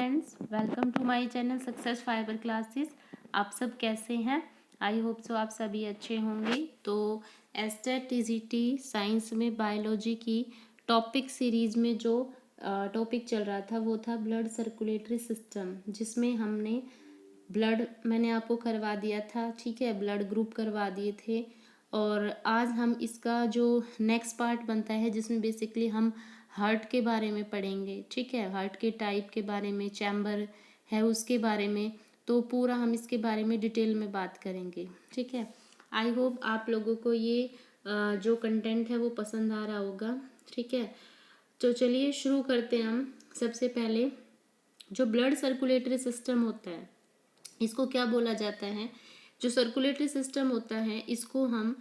Friends, welcome to my channel Success Fiber Classes. आप सब कैसे हैं? आई होप सो आप सभी अच्छे होंगे। तो एस्टेट टीजीटी साइंस में बायोलॉजी की टॉपिक सीरीज में जो टॉपिक चल रहा था वो था ब्लड सर्कुलेटरी सिस्टम, जिसमें हमने ब्लड मैंने आपको करवा दिया था, ठीक है, ब्लड ग्रुप करवा दिए थे। और आज हम इसका जो नेक्स्ट पार्ट बनता है जिसमें बेसिकली हम हार्ट के बारे में पढ़ेंगे, ठीक है, हार्ट के टाइप के बारे में, चैम्बर है उसके बारे में, तो पूरा हम इसके बारे में डिटेल में बात करेंगे, ठीक है। आई होप आप लोगों को ये जो कंटेंट है वो पसंद आ रहा होगा, ठीक है। तो चलिए शुरू करते हैं हम। सबसे पहले जो ब्लड सर्कुलेटरी सिस्टम होता है इसको क्या बोला जाता है? जो सर्कुलेटरी सिस्टम होता है इसको हम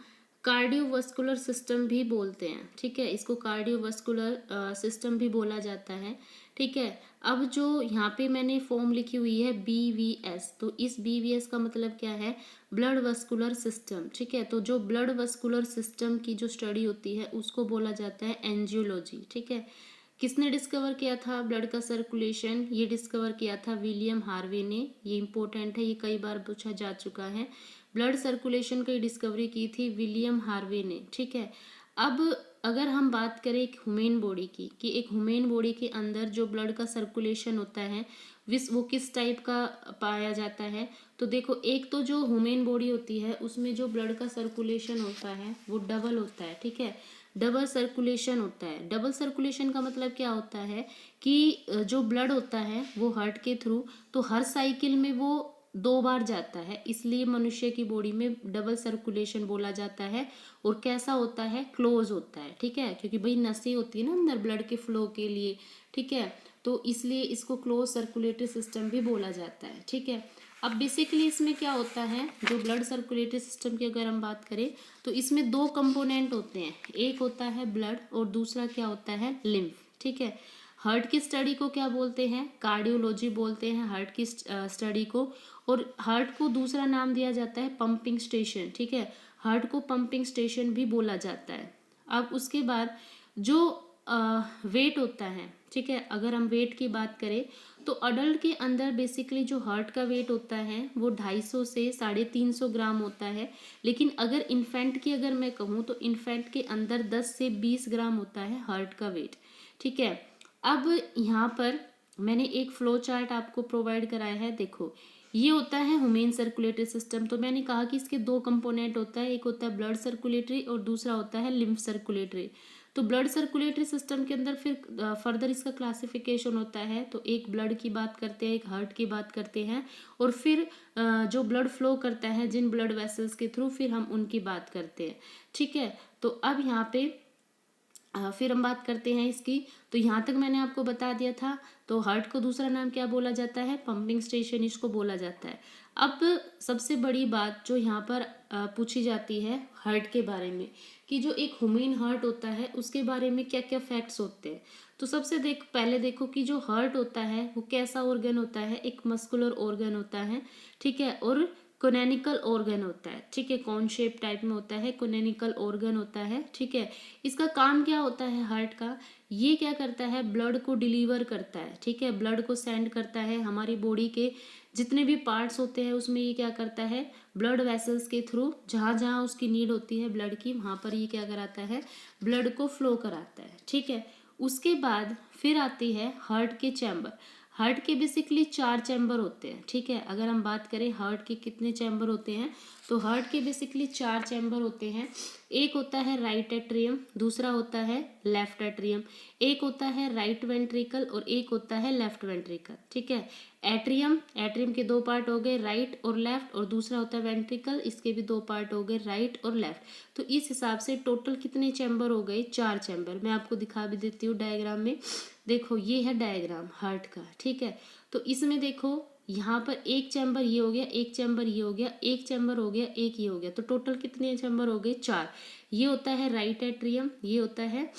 कार्डियोवास्कुलर सिस्टम भी बोलते हैं, ठीक है, इसको कार्डियोवास्कुलर सिस्टम भी बोला जाता है, ठीक है। अब जो यहाँ पे मैंने फॉर्म लिखी हुई है BVS, तो इस BVS का मतलब क्या है? ब्लड वस्कुलर सिस्टम, ठीक है। तो जो ब्लड वस्कुलर सिस्टम की जो स्टडी होती है उसको बोला जाता है एंजियोलॉजी, ठीक है। किसने डिस्कवर किया था ब्लड का सर्कुलेशन? ये डिस्कवर किया था विलियम हार्वे ने। ये इंपॉर्टेंट है, ये कई बार पूछा जा चुका है। ब्लड सर्कुलेशन की डिस्कवरी की थी विलियम हार्वे ने, ठीक है। अब अगर हम बात करें एक ह्यूमन बॉडी की, कि एक ह्यूमन बॉडी के अंदर जो ब्लड का सर्कुलेशन होता है वो किस टाइप का पाया जाता है, तो देखो, एक तो जो ह्यूमन बॉडी होती है उसमें जो ब्लड का सर्कुलेशन होता है वो डबल होता है, ठीक है, डबल सर्कुलेशन होता है। डबल सर्कुलेशन का मतलब क्या होता है कि जो ब्लड होता है वो हार्ट के थ्रू, तो हर साइकिल में वो 2 बार जाता है, इसलिए मनुष्य की बॉडी में डबल सर्कुलेशन बोला जाता है। और कैसा होता है? क्लोज होता है, ठीक है, क्योंकि भाई नसें होती है ना अंदर ब्लड के फ्लो के लिए, ठीक है, तो इसलिए इसको क्लोज सर्कुलेटरी सिस्टम भी बोला जाता है, ठीक है। अब बेसिकली इसमें क्या होता है, जो ब्लड सर्कुलेटरी सिस्टम की अगर हम बात करें तो इसमें 2 कंपोनेंट होते हैं, एक होता है ब्लड और दूसरा क्या होता है? लिम्फ, ठीक है। हार्ट की स्टडी को क्या बोलते हैं? कार्डियोलॉजी बोलते हैं हार्ट की स्टडी को। और हार्ट को दूसरा नाम दिया जाता है पंपिंग स्टेशन, ठीक है, हार्ट को पंपिंग स्टेशन भी बोला जाता है। अब उसके बाद जो वेट होता है, ठीक है, अगर हम वेट की बात करें तो अडल्ट के अंदर बेसिकली जो हार्ट का वेट होता है वो 250 से 350 ग्राम होता है। लेकिन अगर इन्फेंट की अगर मैं कहूँ तो इन्फेंट के अंदर 10 से 20 ग्राम होता है हार्ट का वेट, ठीक है। अब यहाँ पर मैंने एक फ्लो चार्ट आपको प्रोवाइड कराया है, देखो, ये होता है ह्यूमन सर्कुलेटरी सिस्टम। तो मैंने कहा कि इसके 2 कंपोनेंट होता है, एक होता है ब्लड सर्कुलेटरी और दूसरा होता है लिम्फ सर्कुलेटरी। तो ब्लड सर्कुलेटरी सिस्टम के अंदर फिर फर्दर इसका क्लासिफिकेशन होता है, तो एक ब्लड की बात करते हैं, एक हार्ट की बात करते हैं, और फिर जो ब्लड फ्लो करता है जिन ब्लड वेसल्स के थ्रू, फिर हम उनकी बात करते हैं, ठीक है। तो अब यहाँ पे फिर हम बात करते हैं इसकी। तो यहाँ तक मैंने आपको बता दिया था। तो हार्ट को दूसरा नाम क्या बोला जाता है? पंपिंग स्टेशन इसको बोला जाता है। अब सबसे बड़ी बात जो यहाँ पर पूछी जाती है हार्ट के बारे में, कि जो एक ह्यूमन हार्ट होता है उसके बारे में क्या क्या फैक्ट्स होते हैं। तो सबसे पहले देखो कि जो हार्ट होता है वो कैसा ऑर्गन होता है? एक मस्कुलर ऑर्गन होता है, ठीक है, और कोनेनिकल ऑर्गन होता है, ठीक है, कॉन शेप टाइप में होता है, कोनेनिकल ऑर्गन होता है, ठीक है। इसका काम क्या होता है हार्ट का? ये क्या करता है? ब्लड को डिलीवर करता है, ठीक है, ब्लड को सेंड करता है हमारी बॉडी के जितने भी पार्ट्स होते हैं उसमें। ये क्या करता है? ब्लड वेसल्स के थ्रू जहाँ जहाँ उसकी नीड होती है ब्लड की, वहाँ पर ये क्या कराता है? ब्लड को फ्लो कराता है, ठीक है। उसके बाद फिर आती है हार्ट के चैम्बर। हार्ट के बेसिकली 4 चैम्बर होते हैं, ठीक है। अगर हम बात करें हार्ट के कितने चैम्बर होते हैं, तो हार्ट के बेसिकली 4 चैम्बर होते हैं। एक होता है राइट एट्रियम, दूसरा होता है लेफ्ट एट्रियम, एक होता है राइट वेंट्रिकल और एक होता है लेफ्ट वेंट्रिकल, ठीक है। एट्रियम के 2 पार्ट हो गए, राइट और लेफ्ट, और दूसरा होता है वेंट्रिकल, इसके भी 2 पार्ट हो गए, राइट और लेफ्ट। तो इस हिसाब से टोटल कितने चैम्बर हो गए? 4 चैम्बर। मैं आपको दिखा भी देती हूँ डायग्राम में। देखो ये है डायग्राम हार्ट का, ठीक है। तो इसमें देखो यहाँ पर एक चैम्बर ये हो गया, एक चैम्बर ये हो गया, एक चैम्बर हो गया, एक ये हो गया, तो टोटल कितने चैम्बर हो गए? 4। ये होता है राइट एट्रियम, ये होता है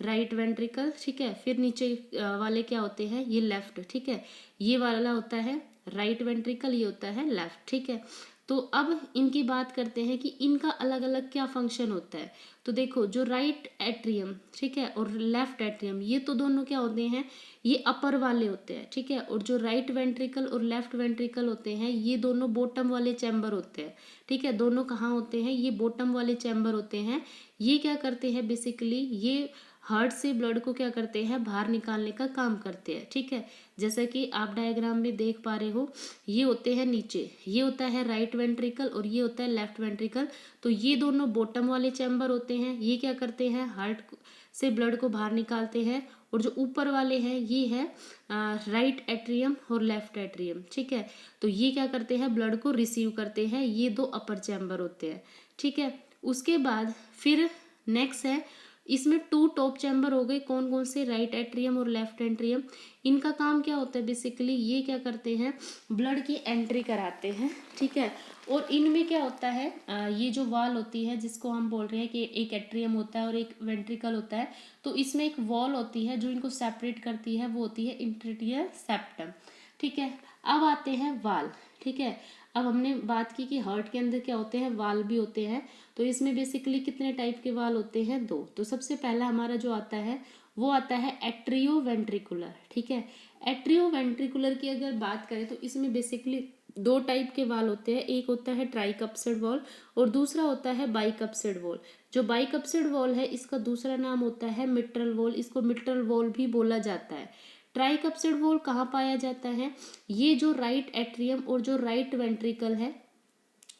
राइट वेंट्रिकल, ठीक है। फिर नीचे वाले क्या होते हैं? ये लेफ्ट, ठीक है, ये वाला होता है राइट वेंट्रिकल, ये होता है लेफ्ट, ठीक है। तो अब इनकी बात करते हैं कि इनका अलग अलग क्या फंक्शन होता है। तो देखो, जो राइट एट्रियम, ठीक है, और लेफ्ट एट्रियम, ये तो दोनों क्या होते हैं, ये अपर वाले होते हैं, ठीक है, और जो राइट वेंट्रिकल और लेफ्ट वेंट्रिकल होते हैं ये दोनों बॉटम वाले चैम्बर होते हैं, ठीक है। दोनों कहाँ होते हैं, ये बॉटम वाले चैम्बर होते हैं। ये क्या करते हैं, बेसिकली ये हार्ट से ब्लड को क्या करते हैं, बाहर निकालने का काम करते हैं, ठीक है। जैसा कि आप डायग्राम में देख पा रहे हो, ये होते हैं नीचे, ये होता है राइट वेंट्रिकल और ये होता है लेफ्ट वेंट्रिकल। तो ये दोनों बॉटम वाले चैम्बर होते हैं, ये क्या करते हैं, हार्ट से ब्लड को बाहर निकालते हैं। और जो ऊपर वाले हैं ये है राइट एट्रियम और लेफ्ट एट्रियम, ठीक है। तो ये क्या करते हैं, ब्लड को रिसीव करते हैं, ये दो अपर चैम्बर होते हैं, ठीक है। उसके बाद फिर नेक्स्ट है, इसमें 2 टॉप चैम्बर हो गए, कौन कौन से, राइट एट्रियम और लेफ्ट एट्रियम। इनका काम क्या होता है, बेसिकली ये क्या करते हैं, ब्लड की एंट्री कराते हैं, ठीक है। और इनमें क्या होता है, ये जो वॉल होती है जिसको हम बोल रहे हैं कि एक एट्रियम होता है और एक वेंट्रिकल होता है, तो इसमें एक वॉल होती है जो इनको सेपरेट करती है, वो होती है इंटरटियर सेप्टम, ठीक है। अब आते हैं वाल, ठीक है। अब हमने बात की कि हार्ट के अंदर क्या होते हैं, वाल भी होते हैं। तो इसमें बेसिकली कितने टाइप के वाल होते हैं, 2। तो सबसे पहला हमारा जो आता है वो आता है एट्रियो वेंट्रिकुलर, ठीक है। एट्रियो वेंट्रिकुलर की अगर बात करें तो इसमें बेसिकली 2 टाइप के वाल होते हैं, एक होता है ट्राइकप्सिड वॉल और दूसरा होता है बाइकप्सिड वॉल। जो बाइकप्सिड वॉल है इसका दूसरा नाम होता है मिट्रल वॉल, इसको मिट्रल वॉल भी बोला जाता है। ट्राइकप्सिड वॉल कहाँ पाया जाता है, ये जो राइट एट्रियम और जो राइट वेंट्रिकल है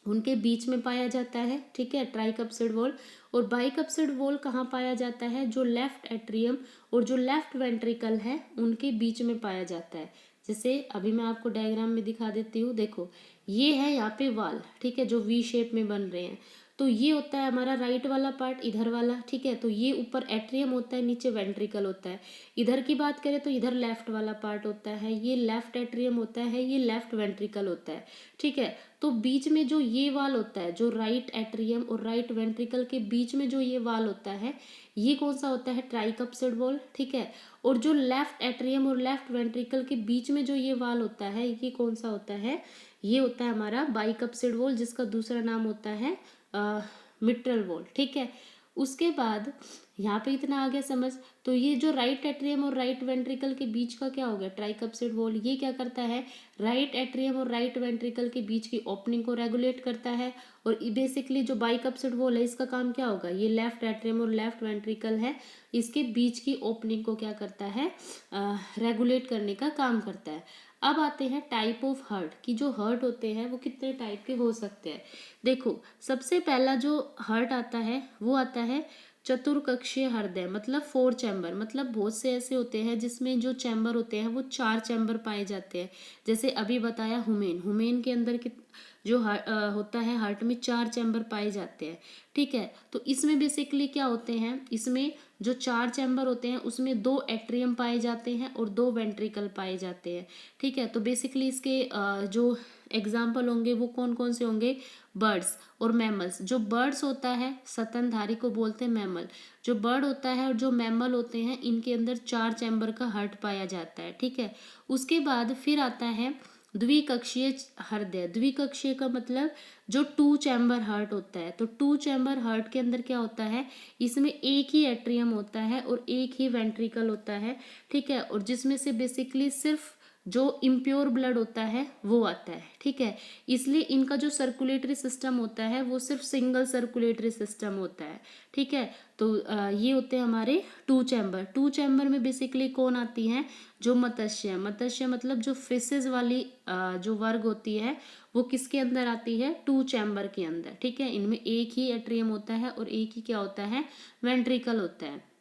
उनके बीच में पाया जाता है, ठीक है, ट्राइकप्सिड वॉल। और बाइकप्सिड वॉल कहाँ पाया जाता है, जो लेफ्ट एट्रियम और जो लेफ्ट वेंट्रिकल है उनके बीच में पाया जाता है। जैसे अभी मैं आपको डायग्राम में दिखा देती हूँ, देखो ये है यहाँ पे वाल, ठीक है, जो वी शेप में बन रहे हैं। तो ये होता है हमारा राइट वाला पार्ट, इधर वाला, ठीक है। तो ये ऊपर एट्रियम होता है, नीचे वेंट्रिकल होता है। इधर की बात करें तो इधर लेफ्ट वाला पार्ट होता है, ये लेफ्ट एट्रियम होता है, ये लेफ्ट वेंट्रिकल होता है, ठीक है। तो बीच में जो ये वाल होता है, जो राइट एट्रियम और राइट वेंट्रिकल के बीच में जो ये वाल होता है, ये कौन सा होता है, ट्राइकप्सिड वॉल, ठीक है। और जो लेफ्ट एट्रियम और लेफ्ट वेंट्रिकल के बीच में जो ये वाल होता है, ये कौन सा होता है, ये होता है हमारा बाइकप्सिड वॉल, जिसका दूसरा नाम होता है मिट्रल वॉल, ठीक है। उसके बाद यहाँ पे इतना आ गया समझ। तो ये जो राइट एट्रियम और राइट वेंट्रिकल के बीच का क्या हो गया, ट्राइकप्सिड वॉल, ये क्या करता है, राइट एट्रियम और राइट वेंट्रिकल के बीच की ओपनिंग को रेगुलेट करता है। और बेसिकली जो बाइकप्सिड वॉल है इसका काम क्या होगा, ये लेफ्ट एट्रियम और लेफ्ट वेंट्रिकल है, इसके बीच की ओपनिंग को क्या करता है, रेगुलेट करने का काम करता है। अब आते हैं टाइप ऑफ हार्ट की, जो हार्ट होते हैं वो कितने टाइप के हो सकते हैं। देखो, सबसे पहला जो हार्ट आता है वो आता है चतुर्कक्षीय हृदय, मतलब 4 चैम्बर, मतलब बहुत से ऐसे होते हैं जिसमें जो चैम्बर होते हैं वो 4 चैम्बर पाए जाते हैं। जैसे अभी बताया हुमेन के अंदर जो होता है हार्ट में 4 चैम्बर पाए जाते हैं, ठीक है। तो इसमें बेसिकली क्या होते हैं, इसमें जो 4 चैम्बर होते हैं उसमें 2 एट्रियम पाए जाते हैं और 2 वेंट्रिकल पाए जाते हैं, ठीक है। तो बेसिकली इसके जो एग्जाम्पल होंगे वो कौन कौन से होंगे, बर्ड्स और मैमल्स। जो बर्ड्स होता है स्तनधारी को बोलते हैं मैमल, जो बर्ड होता है और जो मैमल होते हैं इनके अंदर 4 चैम्बर का हार्ट पाया जाता है, ठीक है। उसके बाद फिर आता है द्विकक्षीय हृदय। द्विकक्षीय का मतलब जो 2 चैम्बर हार्ट होता है। तो 2 चैम्बर हार्ट के अंदर क्या होता है, इसमें एक ही एट्रियम होता है और एक ही वेंट्रिकल होता है, ठीक है। और जिसमें से बेसिकली सिर्फ जो इम्प्योर ब्लड होता है वो आता है, ठीक है। इसलिए इनका जो सर्कुलेटरी सिस्टम होता है वो सिर्फ सिंगल सर्कुलेटरी सिस्टम होता है, ठीक है। तो ये होते हैं हमारे 2 चैम्बर। 2 चैम्बर में बेसिकली कौन आती है, जो मत्स्य, मत्स्य मतलब जो फिशेज वाली जो वर्ग होती है वो किसके अंदर आती है, 2 चैम्बर के अंदर, ठीक है। इनमें एक ही एट्रियम होता है और एक ही क्या होता है, वेंट्रिकल होता है।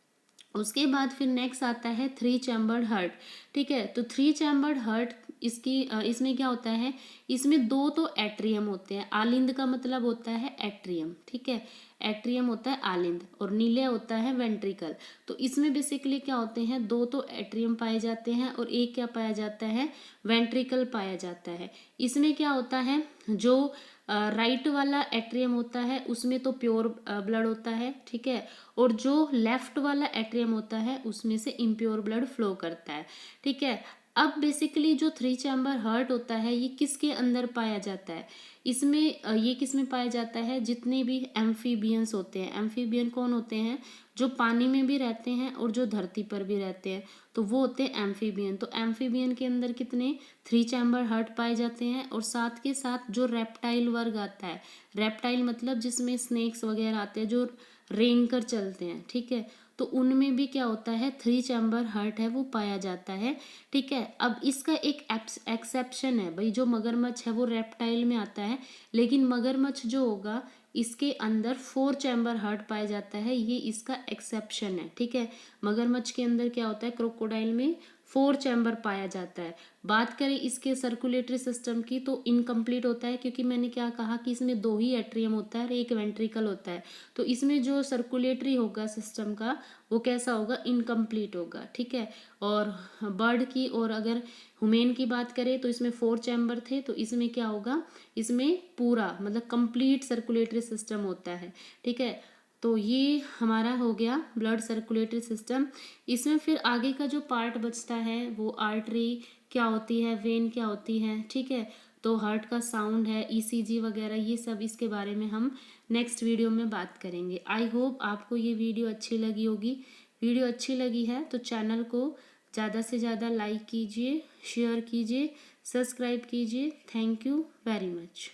उसके बाद फिर नेक्स्ट आता है 3 चैम्बर्ड हार्ट, ठीक है। तो 3 चैम्बर्ड हार्ट इसमें क्या होता है, इसमें 2 तो एट्रियम होते हैं, आलिंद का मतलब होता है एट्रियम, ठीक है। एट्रियम होता है आलिंद और नीले होता है वेंट्रिकल। तो इसमें बेसिकली क्या होते हैं, 2 तो एट्रियम पाए जाते हैं और एक क्या पाया जाता है, वेंट्रिकल पाया जाता है। इसमें क्या होता है, जो राइट वाला एट्रियम होता है उसमें तो प्योर ब्लड होता है, ठीक है। और जो लेफ्ट वाला एट्रियम होता है उसमें से इम्प्योर ब्लड फ्लो करता है, ठीक है। अब बेसिकली जो थ्री चैम्बर हार्ट होता है ये किसके अंदर पाया जाता है, इसमें ये किस में पाया जाता है, जितने भी एम्फीबियंस होते हैं। एम्फीबियन कौन होते हैं, जो पानी में भी रहते हैं और जो धरती पर भी रहते हैं, तो वो होते हैं एम्फीबियन। तो एम्फीबियन के अंदर कितने थ्री चैम्बर हार्ट पाए जाते हैं। और साथ के साथ जो रेप्टाइल वर्ग आता है, रेप्टाइल मतलब जिसमें स्नेक्स वगैरह आते हैं जो रेंग कर चलते हैं, ठीक है, तो उनमें भी क्या होता है, थ्री चैम्बर हार्ट है वो पाया जाता है। ठीक है, अब इसका एक एक्सेप्शन है भाई, जो मगरमच्छ है वो रेप्टाइल में आता है, लेकिन मगरमच्छ जो होगा इसके अंदर फोर चैम्बर हार्ट पाया जाता है, ये इसका एक्सेप्शन है। ठीक है, मगरमच्छ के अंदर क्या होता है, क्रोकोडाइल में फोर चैम्बर पाया जाता है। बात करें इसके सर्कुलेटरी सिस्टम की तो इनकम्प्लीट होता है, क्योंकि मैंने क्या कहा कि इसमें दो ही एट्रियम होता है और एक वेंट्रिकल होता है। तो इसमें जो सर्कुलेटरी होगा सिस्टम का वो कैसा होगा, इनकम्प्लीट होगा। ठीक है, और बर्ड की और अगर ह्यूमन की बात करें तो इसमें फोर चैम्बर थे, तो इसमें क्या होगा, इसमें पूरा मतलब कंप्लीट सर्कुलेटरी सिस्टम होता है। ठीक है, तो ये हमारा हो गया ब्लड सर्कुलेटरी सिस्टम। इसमें फिर आगे का जो पार्ट बचता है वो आर्टरी क्या होती है, वेन क्या होती है। ठीक है, तो हार्ट का साउंड है, ईसीजी वगैरह, ये सब इसके बारे में हम नेक्स्ट वीडियो में बात करेंगे। आई होप आपको ये वीडियो अच्छी लगी होगी। वीडियो अच्छी लगी है तो चैनल को ज़्यादा से ज़्यादा लाइक कीजिए, शेयर कीजिए, सब्सक्राइब कीजिए। Thank you very much.